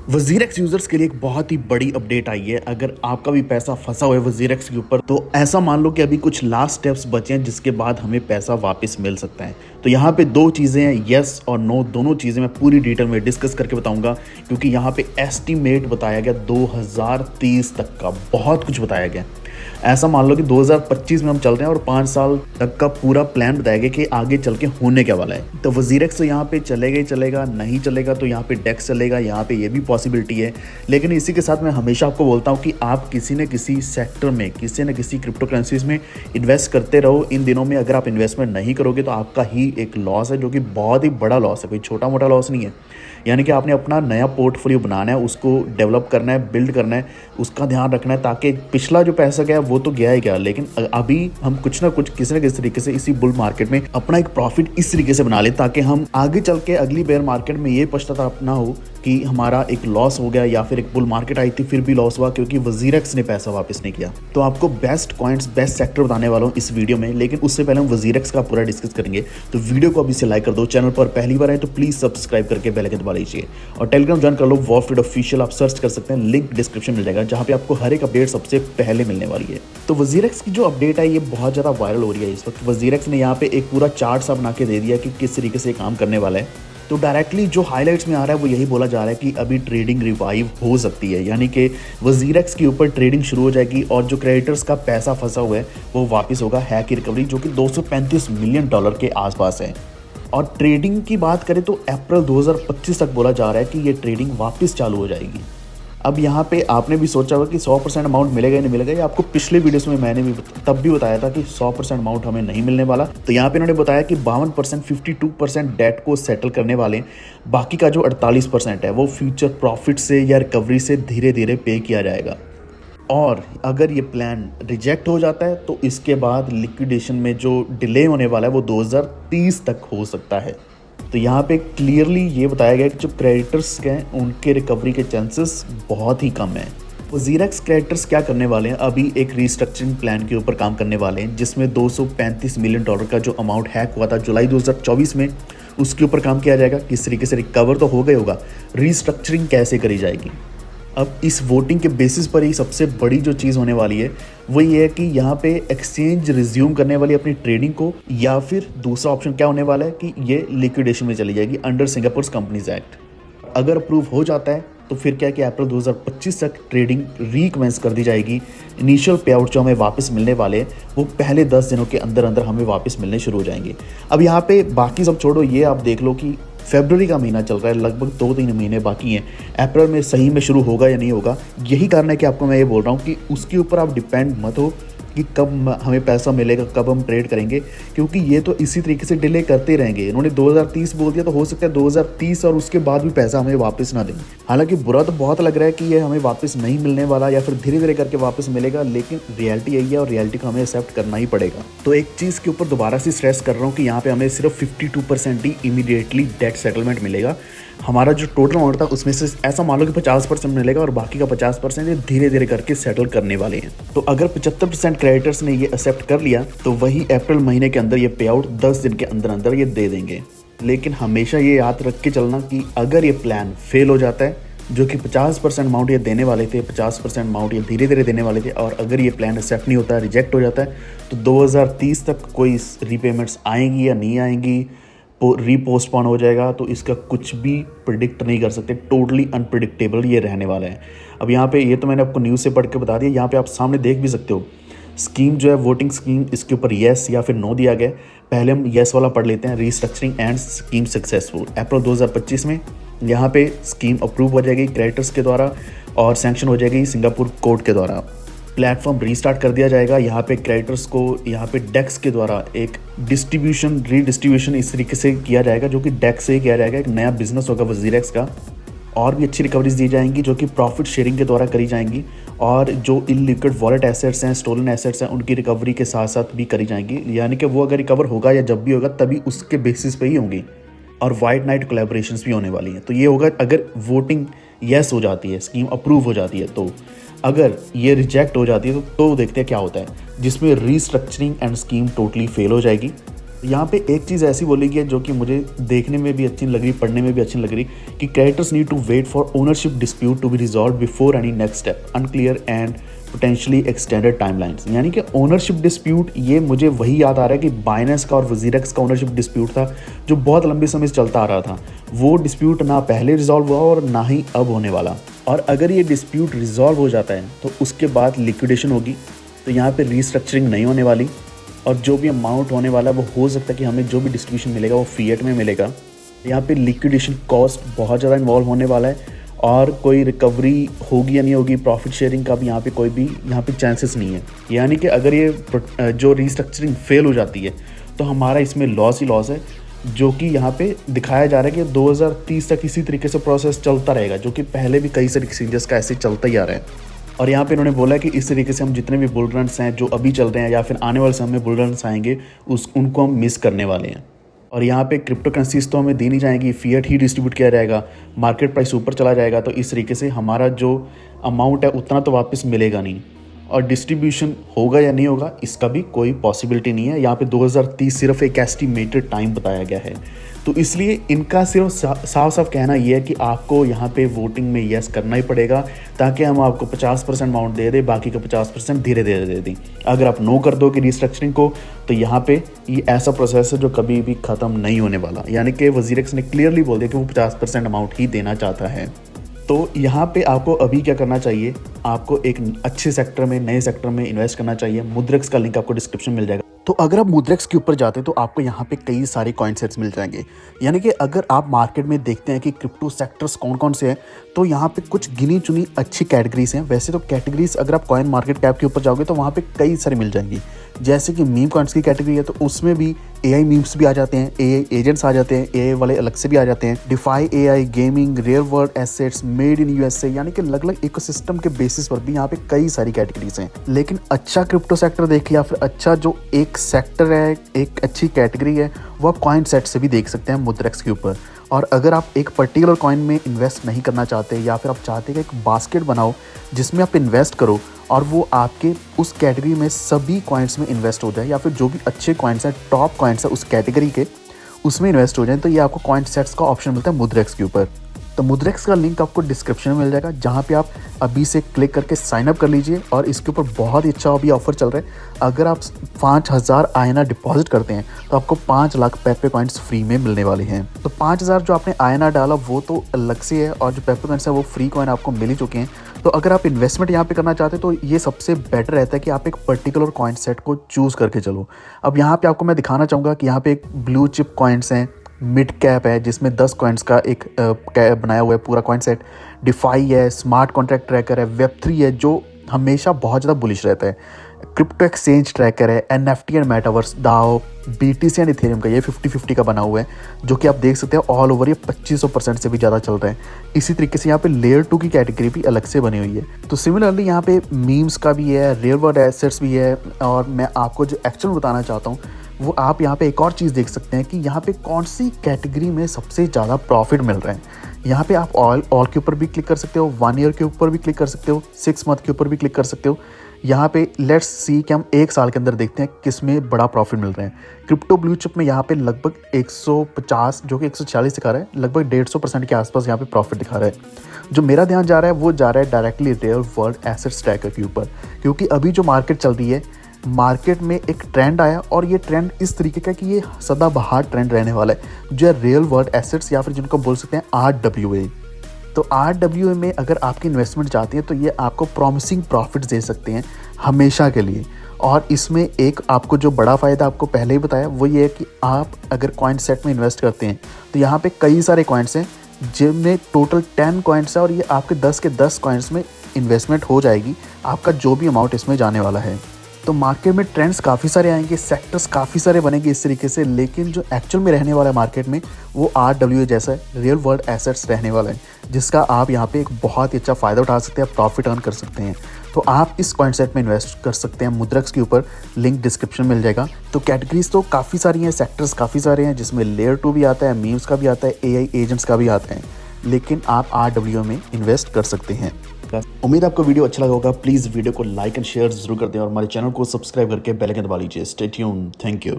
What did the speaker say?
WazirX users के लिए एक बहुत ही बड़ी अपडेट आई है। अगर आपका भी पैसा फंसा हुआ है वजीरेक्स के ऊपर, तो ऐसा मान लो कि अभी कुछ लास्ट स्टेप्स बचे हैं जिसके बाद हमें पैसा वापस मिल सकता है। तो यहाँ पे दो चीज़ें हैं, यस और नो, दोनों चीज़ें मैं पूरी डिटेल में डिस्कस करके बताऊंगा, क्योंकि यहाँ पे एस्टिमेट बताया गया 2030 तक का, बहुत कुछ बताया गया। ऐसा मान लो कि 2025 में हम चल रहे हैं और 5 साल तक का पूरा प्लान बताया गया कि आगे चल के होने क्या वाला है। तो वजीरेक्स तो यहाँ पे चलेगा ही चलेगा, नहीं चलेगा तो यहाँ पे डेक्स चलेगा, यहाँ पे ये भी पॉसिबिलिटी है। लेकिन इसी के साथ मैं हमेशा आपको बोलता हूँ कि आप किसी न किसी सेक्टर में, किसी न किसी क्रिप्टो करेंसीज में इन्वेस्ट करते रहो। इन दिनों में अगर आप इन्वेस्टमेंट नहीं करोगे तो आपका ही एक लॉस है, जो कि बहुत ही बड़ा लॉस है, कोई छोटा मोटा लॉस नहीं है। यानी कि आपने अपना नया पोर्टफोलियो बनाना है, उसको डेवलप करना है, बिल्ड करना है, उसका ध्यान रखना है, ताकि पिछला जो पैसा गया वो तो गया ही गया, लेकिन अभी हम कुछ ना कुछ किसी न किसी तरीके से इसी बुल मार्केट में अपना एक प्रॉफिट इस तरीके से बना ले, ताकि हम आगे चल के अगली बेयर मार्केट में ये पछतावा ना हो कि हमारा एक लॉस हो गया, या फिर एक बुल मार्केट आई थी फिर भी लॉस हुआ क्योंकि वजीरेक्स ने पैसा वापस नहीं किया। तो आपको बेस्ट कॉइन्स, बेस्ट सेक्टर बताने वाला हूँ इस वीडियो में, लेकिन उससे पहले हम वजीरेक्स का पूरा डिस्कस करेंगे। तो वीडियो को अभी से लाइक कर दो, चैनल पर पहली बार आए तो प्लीज सब्सक्राइब करके बेल आइकन दबा लीजिए, और टेलीग्राम ज्वाइन कर लो, वॉरफीड ऑफिशियल आप सर्च कर सकते हैं, लिंक डिस्क्रिप्शन मिल जाएगा, जहां पे आपको हर एक अपडेट सबसे पहले मिलने वाली है। तो वजीरेक्स की जो अपडेट है ये बहुत ज़्यादा वायरल हो रही है इस वक्त। वजीरेक्स ने यहाँ पे एक पूरा चार्ट सा बना के दे दिया कि किस तरीके से काम करने वाला है। तो डायरेक्टली जो हाइलाइट्स में आ रहा है वो यही बोला जा रहा है कि अभी ट्रेडिंग रिवाइव हो सकती है, यानी कि वजीरेक्स के ऊपर ट्रेडिंग शुरू हो जाएगी, और जो क्रेडिटर्स का पैसा फंसा हुआ है वो वापस होगा। है की रिकवरी जो कि $235 मिलियन के आसपास है। और ट्रेडिंग की बात करें तो अप्रैल 2025 तक बोला जा रहा है कि ये ट्रेडिंग वापस चालू हो जाएगी। अब यहाँ पे आपने भी सोचा होगा कि 100% अमाउंट मिलेगा या नहीं मिलेगा। ये आपको पिछले वीडियोस में मैंने भी तब भी बताया था कि 100% अमाउंट हमें नहीं मिलने वाला। तो यहाँ पे इन्होंने बताया कि 52%, 52% डेट को सेटल करने वाले, बाकी का जो 48% है वो फ्यूचर प्रॉफिट से या रिकवरी से धीरे धीरे पे किया जाएगा। और अगर ये प्लान रिजेक्ट हो जाता है तो इसके बाद लिक्विडेशन में जो डिले होने वाला है वो 2030 तक हो सकता है। तो यहाँ पे क्लियरली ये बताया गया कि जो क्रेडिटर्स हैं उनके रिकवरी के चांसेस बहुत ही कम हैं। वजीरेक्स क्रेडिटर्स क्या करने वाले हैं, अभी एक रीस्ट्रक्चरिंग प्लान के ऊपर काम करने वाले हैं, जिसमें $235 मिलियन का जो अमाउंट हैक हुआ था जुलाई 2024 में, उसके ऊपर काम किया जाएगा। किस तरीके से रिकवर तो हो गया होगा, रीस्ट्रक्चरिंग कैसे करी जाएगी। अब इस वोटिंग के बेसिस पर ही सबसे बड़ी जो चीज़ होने वाली है वो ये है कि यहाँ पे एक्सचेंज रिज्यूम करने वाली अपनी ट्रेडिंग को, या फिर दूसरा ऑप्शन क्या होने वाला है कि ये लिक्विडेशन में चली जाएगी अंडर सिंगापुर कंपनीज एक्ट। अगर अप्रूव हो जाता है तो फिर क्या है कि अप्रैल 2025 तक ट्रेडिंग रिकमेंस कर दी जाएगी। इनिशियल पे आउट जो हमें वापस मिलने वाले हैं वो पहले 10 दिनों के अंदर अंदर हमें वापस मिलने शुरू हो जाएंगे। अब यहाँ पे बाकी सब छोड़ो, ये आप देख लो कि फरवरी का महीना चल रहा है, लगभग 2-3 महीने बाकी हैं। अप्रैल में सही में शुरू होगा या नहीं होगा, यही कारण है कि आपको मैं ये बोल रहा हूँ कि उसके ऊपर आप डिपेंड मत हो कि कब हमें पैसा मिलेगा, कब हम ट्रेड करेंगे, क्योंकि ये तो इसी तरीके से डिले करते रहेंगे। इन्होंने 2030 बोल दिया, तो हो सकता है 2030 और उसके बाद भी पैसा हमें वापस ना दें। हालांकि बुरा तो बहुत लग रहा है कि ये हमें वापस नहीं मिलने वाला, या फिर धीरे धीरे करके वापस मिलेगा, लेकिन रियलिटी यही है और रियलिटी को हमें एक्सेप्ट करना ही पड़ेगा। तो एक चीज़ के ऊपर दोबारा से स्ट्रेस कर रहा हूँ कि यहाँ पे हमें सिर्फ 52% ही इमीडिएटली डेट सेटलमेंट मिलेगा। हमारा जो टोटल अमाउंट था उसमें से ऐसा मान लो कि 50% मिलेगा, और बाकी का 50% ये धीरे धीरे करके सेटल करने वाले हैं। तो अगर 75% क्रेडिटर्स ने ये एक्सेप्ट कर लिया तो वही अप्रैल महीने के अंदर ये पे आउट 10 दिन के अंदर अंदर ये दे देंगे। लेकिन हमेशा ये याद रख के चलना कि अगर ये प्लान फेल हो जाता है, जो कि 50% अमाउंट ये देने वाले थे, 50% अमाउंट ये धीरे धीरे देने वाले थे, और अगर ये प्लान एक्सेप्ट नहीं होता है, रिजेक्ट हो जाता है, तो 2030 तक कोई रीपेमेंट्स आएंगी या नहीं आएंगी, रीपोस्टपोन हो जाएगा, तो इसका कुछ भी प्रिडिक्ट नहीं कर सकते। टोटली अनप्रिडिक्टेबल ये रहने वाला है। अब यहाँ पे ये तो मैंने आपको न्यूज़ से पढ़ के बता दिया, यहाँ पे आप सामने देख भी सकते हो स्कीम जो है, वोटिंग स्कीम, इसके ऊपर येस या फिर नो दिया गया। पहले हम येस वाला पढ़ लेते हैं। रीस्ट्रक्चरिंग एंड स्कीम सक्सेसफुल, अप्रैल 2025 में यहाँ पे स्कीम अप्रूव हो जाएगी क्रेडिटर्स के द्वारा, और सैंक्शन हो जाएगी सिंगापुर कोर्ट के द्वारा। प्लेटफॉर्म रीस्टार्ट कर दिया जाएगा। यहाँ पे क्रेडिटर्स को यहाँ पे डेक्स के द्वारा एक रीडिस्ट्रीब्यूशन इस तरीके से किया जाएगा, जो कि डेक्स से ही किया जाएगा। एक नया बिजनेस होगा वजीरेक्स का, और भी अच्छी रिकवरीज दी जाएंगी जो कि प्रॉफिट शेयरिंग के द्वारा करी जाएंगी, और जो इनलिक्विड वॉलेट एसेट्स हैं, स्टोलन एसेट्स हैं, उनकी रिकवरी के साथ साथ भी करी जाएंगी। यानी कि वो अगर रिकवर होगा या जब भी होगा तभी उसके बेसिस पे ही होंगी। और वाइट नाइट कोलैबोरेशंस भी होने वाली हैं। तो ये होगा अगर वोटिंग येस हो जाती है, स्कीम अप्रूव हो जाती है। तो अगर ये रिजेक्ट हो जाती है तो देखते हैं क्या होता है, जिसमें restructuring and scheme totally fail हो जाएगी। यहाँ पे एक चीज़ ऐसी बोली गई है जो कि मुझे देखने में भी अच्छी लग रही, पढ़ने में भी अच्छी लग रही, कि creditors need to wait for ownership dispute to be resolve before any next step, unclear and potentially extended timelines. यानी कि ओनरशिप डिस्प्यूट, ये मुझे वही याद आ रहा है कि बाइनेंस का और वजीरेक्स का ओनरशिप डिस्प्यूट था जो बहुत लंबे समय से चलता आ रहा था। वो डिस्प्यूट ना पहले रिजॉल्व हुआ और ना ही अब होने वाला। और अगर ये डिस्प्यूट रिजॉल्व हो जाता है तो उसके बाद लिक्विडेशन होगी, तो यहाँ पे रीस्ट्रक्चरिंग नहीं होने वाली, और जो भी अमाउंट होने वाला है वो हो सकता है कि हमें जो भी डिस्ट्रीब्यूशन मिलेगा वो फिएट में मिलेगा। यहाँ पे लिक्विडेशन कॉस्ट बहुत ज़्यादा इन्वॉल्व होने वाला है, और कोई रिकवरी होगी या नहीं होगी, प्रॉफिट शेयरिंग का भी यहाँ पे चांसेस नहीं है। यानी कि अगर ये जो रीस्ट्रक्चरिंग फेल हो जाती है तो हमारा इसमें लॉस ही लॉस है, जो कि यहाँ पे दिखाया जा रहा है कि 2030 तक इसी तरीके से प्रोसेस चलता रहेगा, जो कि पहले भी कई सारे एक्सचेंजेस का ऐसे चलता ही आ रहा है। और यहाँ पे इन्होंने बोला कि इस तरीके से हम जितने भी बुल रन्स हैं जो अभी चल रहे हैं या फिर आने वाले समय में बुल रन्स आएंगे उनको हम मिस करने वाले हैं। और यहाँ पे क्रिप्टो करेंसीज तो हमें दी नहीं जाएंगी, फिएट ही डिस्ट्रीब्यूट किया जाएगा, मार्केट प्राइस ऊपर चला जाएगा, तो इस तरीके से हमारा जो अमाउंट है उतना तो वापस मिलेगा नहीं। और डिस्ट्रीब्यूशन होगा या नहीं होगा इसका भी कोई पॉसिबिलिटी नहीं है। यहाँ पे 2030 सिर्फ एक एस्टिमेटेड टाइम बताया गया है, तो इसलिए इनका सिर्फ साफ साफ कहना यह है कि आपको यहाँ पे वोटिंग में यस करना ही पड़ेगा, ताकि हम आपको 50% अमाउंट दे दें, बाकी का 50% धीरे धीरे दे दें। अगर आप नो कर दोगे रिस्ट्रक्चरिंग को तो यहाँ पे ये ऐसा प्रोसेस है जो कभी भी ख़त्म नहीं होने वाला। यानी कि वजीरेक्स ने क्लियरली बोल दिया कि वो 50% अमाउंट ही देना चाहता है। तो यहाँ पे आपको अभी क्या करना चाहिए, आपको एक अच्छे सेक्टर में, नए सेक्टर में इन्वेस्ट करना चाहिए। मुद्रेक्स का लिंक आपको डिस्क्रिप्शन में मिल जाएगा। तो अगर आप मुद्रेक्स के ऊपर जाते हैं तो आपको यहाँ पे कई सारे कॉइन सेट्स मिल जाएंगे। यानी कि अगर आप मार्केट में देखते हैं कि क्रिप्टो सेक्टर्स कौन कौन से हैं, तो यहाँ पे कुछ गिनी चुनी अच्छी कैटेगरीज हैं। वैसे तो कैटेगरीज अगर आप कॉइन मार्केट कैप के ऊपर जाओगे तो वहाँ पे कई सारे मिल जाएंगी। जैसे कि मीम कॉइन्स की कैटेगरी है तो उसमें भी एआई मीम्स भी आ जाते हैं, एआई एजेंट्स आ जाते हैं, एआई वाले अलग से भी आ जाते हैं, DeFi AI, gaming, real world assets, made in USA, यानी कि अलग अलग इकोसिस्टम के बेसिस पर भी यहाँ पे कई सारी कैटेगरीज हैं। लेकिन अच्छा क्रिप्टो सेक्टर देखिए या फिर अच्छा जो एक सेक्टर है, एक अच्छी कैटेगरी है, वो आप कॉइन सेट से भी देख सकते हैं मुद्रेक्स के ऊपर। और अगर आप एक पर्टिकुलर कॉइन में इन्वेस्ट नहीं करना चाहते या फिर आप चाहते हैं कि एक बास्केट बनाओ जिसमें आप इन्वेस्ट करो और वो आपके उस कैटेगरी में सभी कॉइन्स में इन्वेस्ट हो जाए, या फिर जो भी अच्छे कॉइन्स हैं, टॉप कॉइन्स हैं उस कैटेगरी के, उसमें इन्वेस्ट हो जाए, तो ये आपको कॉइन सेट्स का ऑप्शन मिलता है मुद्रेक्स के ऊपर। तो मुद्रेक्स का लिंक आपको डिस्क्रिप्शन में मिल जाएगा, जहाँ पे आप अभी से क्लिक करके साइन अप कर लीजिए। और इसके ऊपर बहुत ही अच्छा अभी ऑफर चल रहा है। अगर आप 5000 INR डिपॉजिट करते हैं तो आपको 5 लाख पेपे कॉइन्स फ्री में मिलने वाले हैं। तो 5000 जो आपने INR डाला वो तो अलग से है, और जो पेपे कॉइन्स है वो फ्री कॉइन आपको मिल ही चुके हैं। तो अगर आप इन्वेस्टमेंट यहाँ पे करना चाहते हैं तो ये सबसे बेटर रहता है कि आप एक पर्टिकुलर कॉइन सेट को चूज़ करके चलो। अब यहाँ पे आपको मैं दिखाना चाहूँगा कि यहाँ पे एक ब्लू चिप कॉइन्स हैं, मिड कैप है जिसमें 10 कॉइन्स का एक कैप बनाया हुआ है पूरा कॉइन सेट, डिफाई है, स्मार्ट कॉन्ट्रैक्ट ट्रैकर है, वेब3 है जो हमेशा बहुत ज़्यादा बुलिश रहता है, क्रिप्टो एक्सचेंज ट्रैकर है, NFT and metaverse, DAO, BTC and Ethereum का ये 50-50 का बना हुआ है, जो कि आप देख सकते हैं ऑल ओवर ये 2500% से भी ज़्यादा चल रहा है। इसी तरीके से यहाँ पे लेयर 2 की कैटेगरी भी अलग से बनी हुई है। तो सिमिलरली यहाँ पे मीम्स का भी है, रियल वर्ल्ड एसेट्स भी है, और मैं आपको जो एक्चुअल बताना चाहता हूँ वो आप यहाँ पे एक और चीज़ देख सकते हैं कि यहाँ पे कौन सी कैटेगरी में सबसे ज़्यादा प्रॉफिट मिल रहा है। यहाँ पे आप ऑल के ऊपर भी क्लिक कर सकते हो, 1 ईयर के ऊपर भी क्लिक कर सकते हो, 6 मंथ के ऊपर भी क्लिक कर सकते हो। यहाँ पे लेट्स सी कि हम 1 साल के अंदर देखते हैं किस में बड़ा प्रॉफिट मिल रहा है। क्रिप्टो ब्लू चिप में यहाँ पे लगभग 150 जो कि 146 दिखा रहा है, लगभग 150% के आसपास यहाँ पे प्रॉफिट दिखा रहा है। जो मेरा ध्यान जा रहा है वो जा रहा है directly real world assets tracker के ऊपर, क्योंकि अभी जो मार्केट चल रही है, मार्केट में एक ट्रेंड आया और ये ट्रेंड इस तरीके का कि ये सदाबहार ट्रेंड रहने वाला है, जो है रियल वर्ल्ड एसेट्स या फिर जिनको बोल सकते हैं RWA। तो RWA में अगर आपकी इन्वेस्टमेंट चाहती है तो ये आपको प्रॉमिसिंग प्रॉफिट्स दे सकते हैं हमेशा के लिए। और इसमें एक आपको जो बड़ा फ़ायदा आपको पहले ही बताया वो ये है कि आप अगर कॉइन सेट में इन्वेस्ट करते हैं तो यहाँ पे कई सारे कॉइन्स हैं जिनमें टोटल 10 कॉइन्स है, और ये आपके 10 के 10 कॉइन्स में इन्वेस्टमेंट हो जाएगी, आपका जो भी अमाउंट इसमें जाने वाला है। तो मार्केट में ट्रेंड्स काफ़ी सारे आएंगे, सेक्टर्स काफ़ी सारे बनेंगे इस तरीके से, लेकिन जो एक्चुअल में रहने वाला है मार्केट में वो RWA जैसा है, रियल वर्ल्ड एसेट्स रहने वाला है, जिसका आप यहाँ पे एक बहुत ही अच्छा फ़ायदा उठा सकते हैं, प्रॉफिट अर्न कर सकते हैं। तो आप इस कॉइन सेट में इन्वेस्ट कर सकते हैं मुद्रेक्स के ऊपर, लिंक डिस्क्रिप्शन मिल जाएगा। तो कैटेगरीज तो काफ़ी सारी हैं, सेक्टर्स काफ़ी सारे हैं, जिसमें लेयर 2 भी आता है, मीम्स का भी आता है, AI एजेंट्स का भी आता है, लेकिन आप RWA में इन्वेस्ट कर सकते हैं। उम्मीद आपको वीडियो अच्छा लगा होगा। प्लीज़ वीडियो को लाइक एंड शेयर जरूर कर दें और हमारे चैनल को सब्सक्राइब करके बेल आइकन दबा लीजिए। Stay tuned. Thank you.